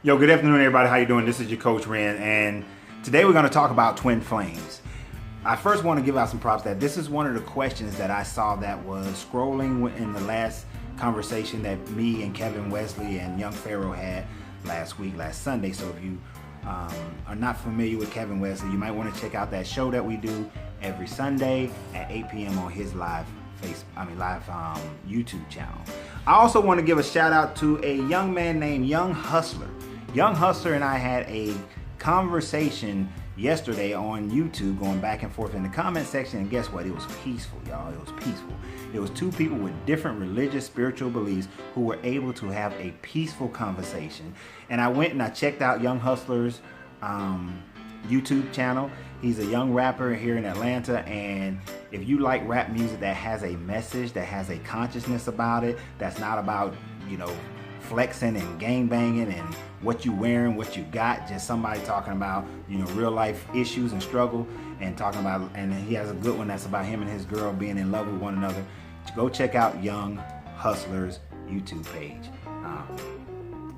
Yo, good afternoon, everybody. How you doing? This is your coach Ren, and today we're going to talk about twin flames. I first want to give out some props that this is one of the questions that I saw that was scrolling in the last conversation that me and Kevin Wesley and Young Pharaoh had last Sunday. So if you are not familiar with Kevin Wesley, you might want to check out that show that we do every Sunday at 8 p.m. on his live YouTube channel. I also want to give a shout out to a young man named Young Hustler. Young Hustler and I had a conversation yesterday on YouTube, going back and forth in the comment section, and guess what? It was peaceful, y'all. It was peaceful. It was two people with different religious, spiritual beliefs who were able to have a peaceful conversation. And I went and I checked out Young Hustler's YouTube channel. He's a young rapper here in Atlanta, and if you like rap music that has a message, that has a consciousness about it, that's not about, flexing and gang banging and what you wearing, what you got, just somebody talking about, real life issues and struggle, and talking about, and he has a good one that's about him and his girl being in love with one another. Go check out Young Hustler's YouTube page.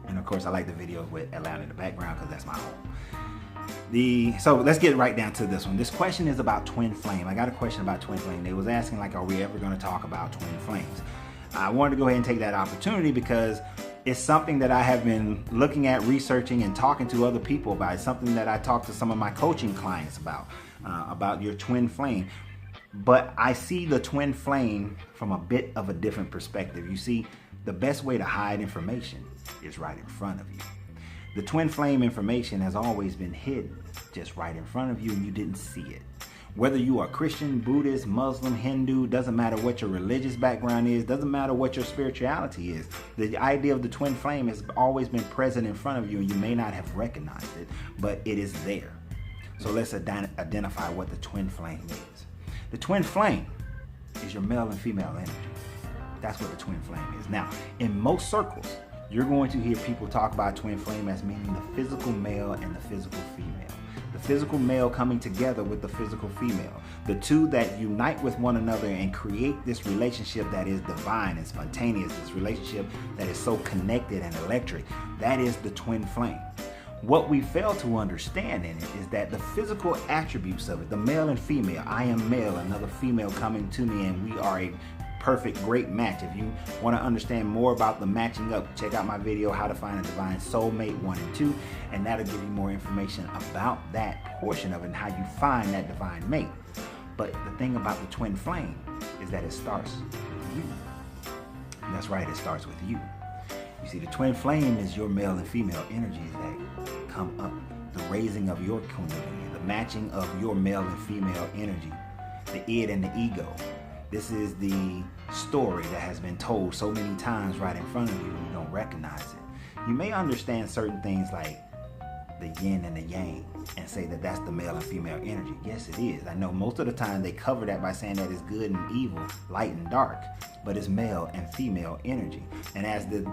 And of course, I like the videos with Atlanta in the background because that's my home. So let's get right down to this one. This question is about twin flame. I got a question about twin flame. They was asking, are we ever going to talk about twin flames? I wanted to go ahead and take that opportunity because it's something that I have been looking at, researching, and talking to other people about. It's something that I talk to some of my coaching clients about your twin flame. But I see the twin flame from a bit of a different perspective. You see, the best way to hide information is right in front of you. The twin flame information has always been hidden just right in front of you, and you didn't see it. Whether you are Christian, Buddhist, Muslim, Hindu, doesn't matter what your religious background is, doesn't matter what your spirituality is. The idea of the twin flame has always been present in front of you, and you may not have recognized it, but it is there. So let's identify what the twin flame is. The twin flame is your male and female energy. That's what the twin flame is. Now, in most circles, you're going to hear people talk about twin flame as meaning the physical male and the physical female. The physical male coming together with the physical female. The two that unite with one another and create this relationship that is divine and spontaneous, this relationship that is so connected and electric. That is the twin flame. What we fail to understand in it is that the physical attributes of it, the male and female, I am male, another female coming to me, and we are a perfect, great match. If you want to understand more about the matching up, check out my video, How to Find a Divine Soulmate 1 and 2, and that'll give you more information about that portion of it and how you find that divine mate. But the thing about the twin flame is that it starts with you. And that's right, it starts with you. You see, the twin flame is your male and female energies that come up, the raising of your kundalini, the matching of your male and female energy, the id and the ego. This is the story that has been told so many times right in front of you and you don't recognize it. You may understand certain things like the yin and the yang and say that that's the male and female energy. Yes, it is. I know most of the time they cover that by saying that it's good and evil, light and dark, but it's male and female energy. And as it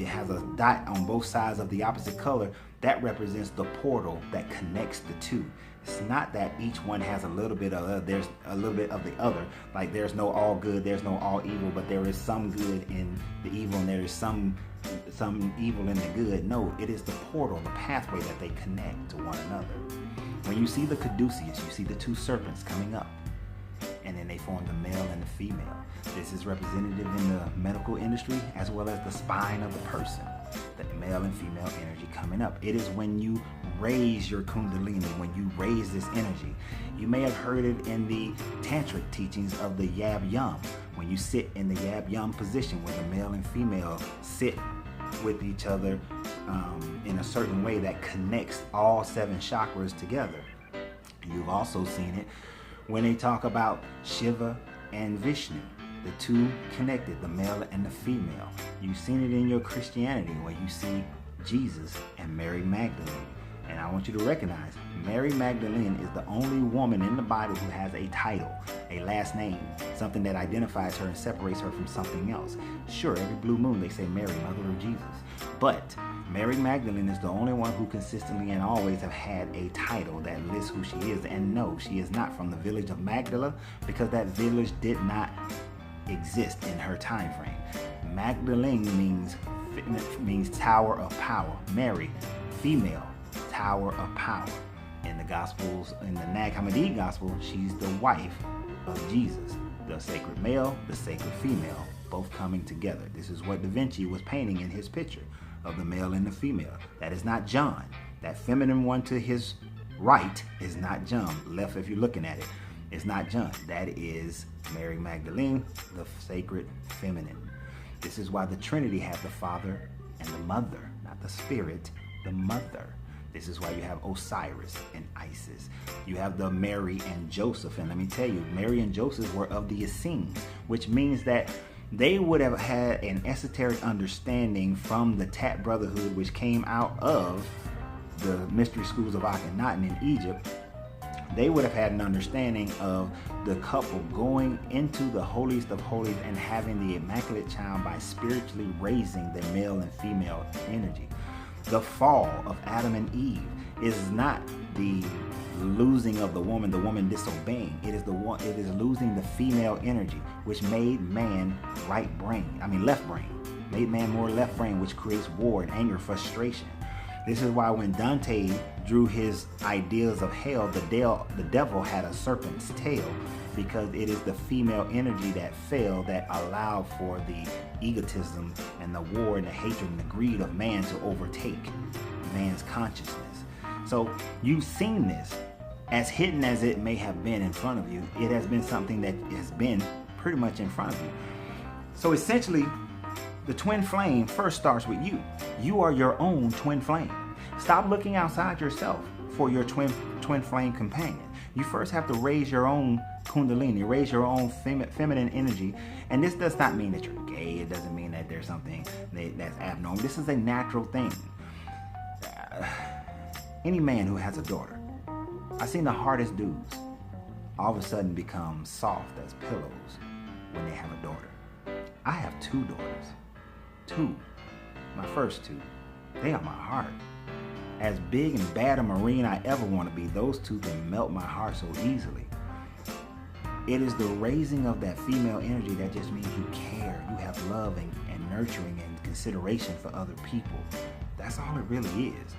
has a dot on both sides of the opposite color, that represents the portal that connects the two. It's not that each one has a little bit of there's a little bit of the other. Like there's no all good, there's no all evil, but there is some good in the evil and there is some evil in the good. No, it is the portal, the pathway that they connect to one another. When you see the caduceus, you see the two serpents coming up, and then they form the male and the female. This is representative in the medical industry as well as the spine of the person. The male and female energy coming up. It is when you raise your kundalini, when you raise this energy. You may have heard it in the tantric teachings of the yab yum, when you sit in the yab yum position where the male and female sit with each other in a certain way that connects all 7 chakras together. You've also seen it when they talk about Shiva and Vishnu. The two connected, the male and the female. You've seen it in your Christianity where you see Jesus and Mary Magdalene. And I want you to recognize Mary Magdalene is the only woman in the Bible who has a title, a last name, something that identifies her and separates her from something else. Sure, every blue moon they say Mary, mother of Jesus. But Mary Magdalene is the only one who consistently and always have had a title that lists who she is. And no, she is not from the village of Magdala because that village did not exist in her time frame. Magdalene means means tower of power. Mary, female, tower of power. In the Gospels, in the Nag Hammadi Gospel, she's the wife of Jesus. The sacred male, the sacred female, both coming together. This is what Da Vinci was painting in his picture of the male and the female. That is not John. That feminine one to his right is not John. Left, if you're looking at it, it's not John. That is Mary Magdalene, the sacred feminine. This is why the Trinity has the Father and the Mother, not the Spirit, the Mother. This is why you have Osiris and Isis. You have the Mary and Joseph. And let me tell you, Mary and Joseph were of the Essenes, which means that they would have had an esoteric understanding from the Tat Brotherhood, which came out of the mystery schools of Akhenaten in Egypt. They would have had an understanding of the couple going into the holiest of holies and having the Immaculate Child by spiritually raising their male and female energy. The fall of Adam and Eve is not the losing of the woman disobeying. It is losing the female energy, which made man left brain, made man more left brain, which creates war and anger, frustration. This is why when Dante drew his ideas of hell, the devil had a serpent's tail, because it is the female energy that fell that allowed for the egotism and the war and the hatred and the greed of man to overtake man's consciousness. So you've seen this. As hidden as it may have been in front of you, it has been something that has been pretty much in front of you. So essentially, the twin flame first starts with you. You are your own twin flame. Stop looking outside yourself for your twin flame companion. You first have to raise your own kundalini, raise your own feminine energy. And this does not mean that you're gay. It doesn't mean that there's something that's abnormal. This is a natural thing. Any man who has a daughter, I've seen the hardest dudes all of a sudden become soft as pillows when they have a daughter. I have 2 daughters. 2. My first 2. They are my heart. As big and bad a Marine I ever want to be, those 2 can melt my heart so easily. It is the raising of that female energy that just means you care. You have love and nurturing and consideration for other people. That's all it really is.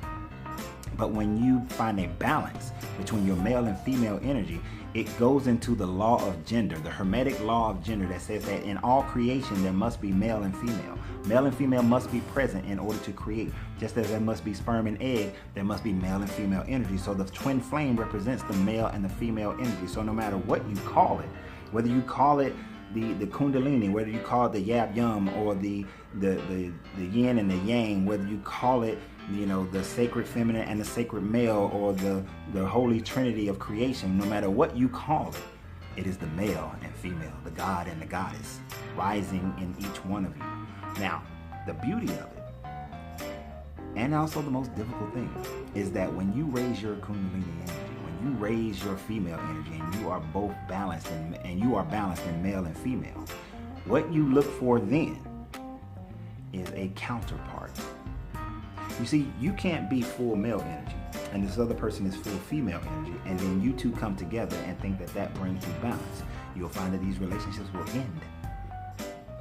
But when you find a balance between your male and female energy, it goes into the law of gender, the Hermetic law of gender that says that in all creation there must be male and female. Male and female must be present in order to create. Just as there must be sperm and egg, there must be male and female energy. So the twin flame represents the male and the female energy. So no matter what you call it, whether you call it the kundalini, whether you call it the yab yum or the yin and the yang, whether you call it the sacred feminine and the sacred male, or the holy trinity of creation, no matter what you call it, it is the male and female, the god and the goddess rising in each one of you. Now, the beauty of it, and also the most difficult thing, is that when you raise your kundalini energy, when you raise your female energy, and you are both balanced and you are balanced in male and female, what you look for then is a counterpart. You see, you can't be full male energy and this other person is full female energy, and then you 2 come together and think that brings you balance. You'll find that these relationships will end.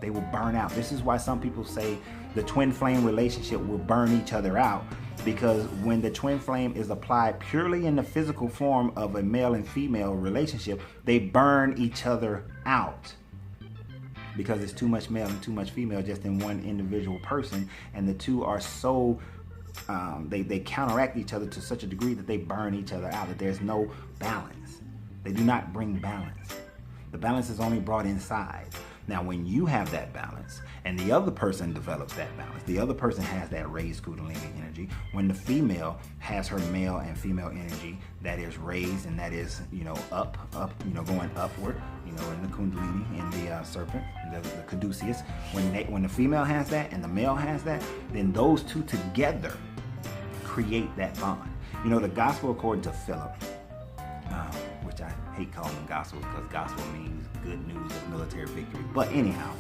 They will burn out. This is why some people say the twin flame relationship will burn each other out, because when the twin flame is applied purely in the physical form of a male and female relationship, they burn each other out. Because it's too much male and too much female just in one individual person, and the 2 are so they counteract each other to such a degree that they burn each other out, that there's no balance. They do not bring balance. The balance is only brought inside. Now, when you have that balance and the other person develops that balance, the other person has that raised kundalini energy, when the female has her male and female energy that is raised and that is, up, going upward, in the kundalini, in the serpent, the caduceus, when the female has that and the male has that, then those 2 together create that bond. The gospel according to Philip, which I hate calling them gospel because gospel means good news of military victory. But anyhow,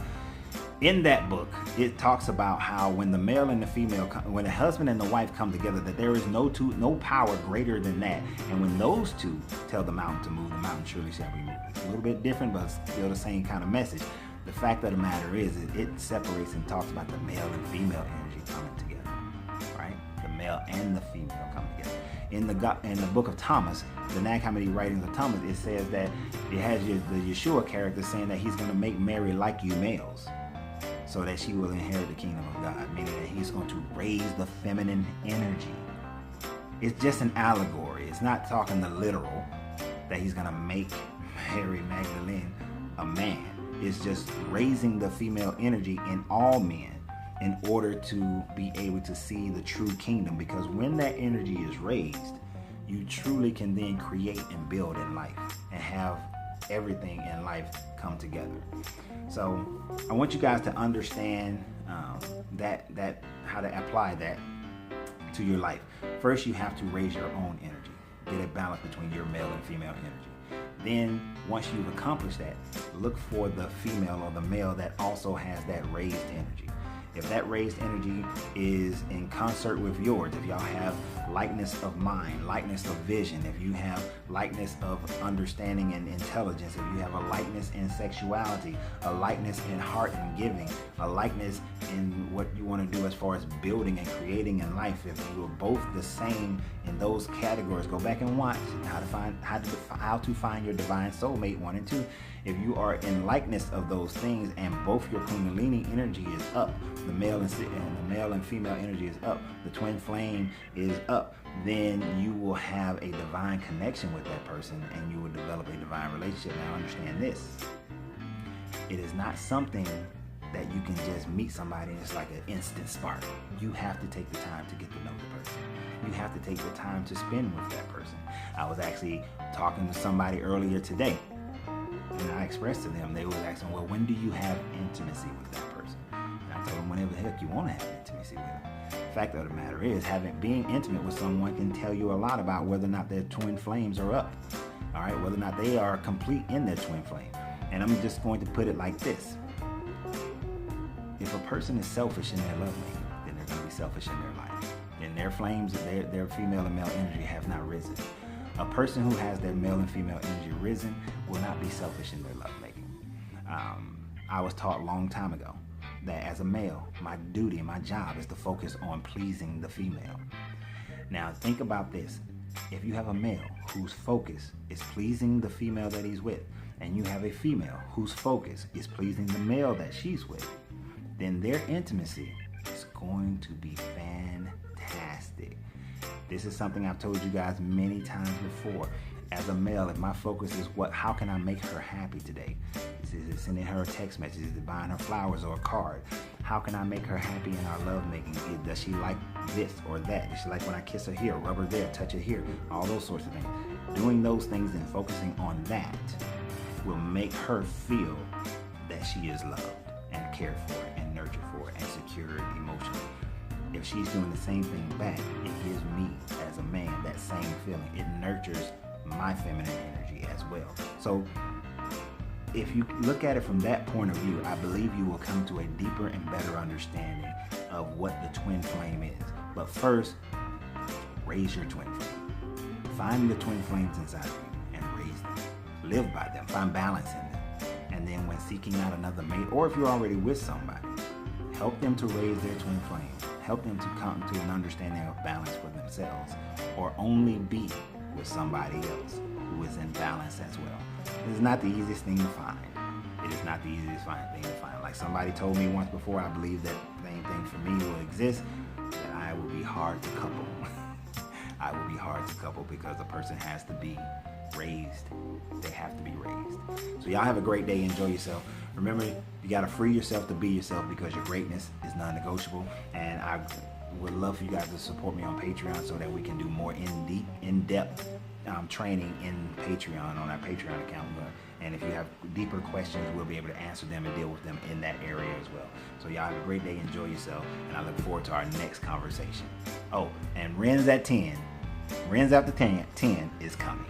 in that book, it talks about how when the male and the female, when the husband and the wife come together, that there is no power greater than that. And when those 2 tell the mountain to move, the mountain surely shall be moved. It's a little bit different, but still the same kind of message. the fact of the matter is it separates and talks about the male and female energy coming together, right? The male and the female coming together. In the book of Thomas, the Nag Hammadi writings of Thomas, it says that it has the Yeshua character saying that he's going to make Mary like you males, so that she will inherit the kingdom of God, meaning that he's going to raise the feminine energy. It's just an allegory. It's not talking the literal that he's going to make Mary Magdalene a man. It's just raising the female energy in all men in order to be able to see the true kingdom. Because when that energy is raised, you truly can then create and build in life and have everything in life come together. So I want you guys to understand that how to apply that to your life. First, you have to raise your own energy. Get a balance between your male and female energy. Then, once you've accomplished that, look for the female or the male that also has that raised energy. If that raised energy is in concert with yours, if y'all have likeness of mind, likeness of vision, if you have likeness of understanding and intelligence, if you have a likeness in sexuality, a likeness in heart and giving, a likeness in what you want to do as far as building and creating in life, if you are both the same in those categories, go back and watch how to find your divine soulmate 1 and 2. If you are in likeness of those things and both your Kundalini energy is up, the male and female energy is up, the twin flame is up, then you will have a divine connection with that person and you will develop a divine relationship. Now understand this. It is not something that you can just meet somebody and it's like an instant spark. You have to take the time to get to know the person. You have to take the time to spend with that person. I was actually talking to somebody earlier today, and I expressed to them, they was asking, well, when do you have intimacy with that person? And I told them, whenever the heck you want to have intimacy with them. The fact of the matter is, being intimate with someone can tell you a lot about whether or not their twin flames are up. All right, whether or not they are complete in their twin flame. And I'm just going to put it like this. If a person is selfish in their lovemaking, then they're going to be selfish in their life. And their flames, their female and male energy have not risen. A person who has their male and female energy risen will not be selfish in their lovemaking. I was taught a long time ago that as a male, my duty and my job is to focus on pleasing the female. Now think about this. If you have a male whose focus is pleasing the female that he's with, and you have a female whose focus is pleasing the male that she's with, then their intimacy is going to be fantastic. This is something I've told you guys many times before. As a male, if my focus is how can I make her happy today? Is it sending her a text message? Is it buying her flowers or a card? How can I make her happy in our lovemaking? Does she like this or that? Does she like when I kiss her here, rub her there, touch her here? All those sorts of things. Doing those things and focusing on that will make her feel that she is loved and cared for and nurtured for and secured emotionally. If she's doing the same thing back, it gives me as a man that same feeling. It nurtures my feminine energy as well. So if you look at it from that point of view, I believe you will come to a deeper and better understanding of what the twin flame is. But first, raise your twin flame. Find the twin flames inside of you and raise them. Live by them. Find balance in them. And then when seeking out another mate, or if you're already with somebody, help them to raise their twin flame. Help them to come to an understanding of balance for themselves, or only be with somebody else who is in balance as well. It is not the easiest thing to find. It is not the easiest thing to find. Like somebody told me once before, I believe that the same thing for me will exist, that I will be hard to couple. I will be hard to couple because a person has to be raised. They have to be raised. So y'all have a great day. Enjoy yourself. Remember, you got to free yourself to be yourself because your greatness is non-negotiable. And I would love for you guys to support me on Patreon so that we can do more in-depth training in Patreon, on our Patreon account. And if you have deeper questions, we'll be able to answer them and deal with them in that area as well. So y'all have a great day. Enjoy yourself. And I look forward to our next conversation. Oh, and Ren's at 10. Ren's after 10 is coming.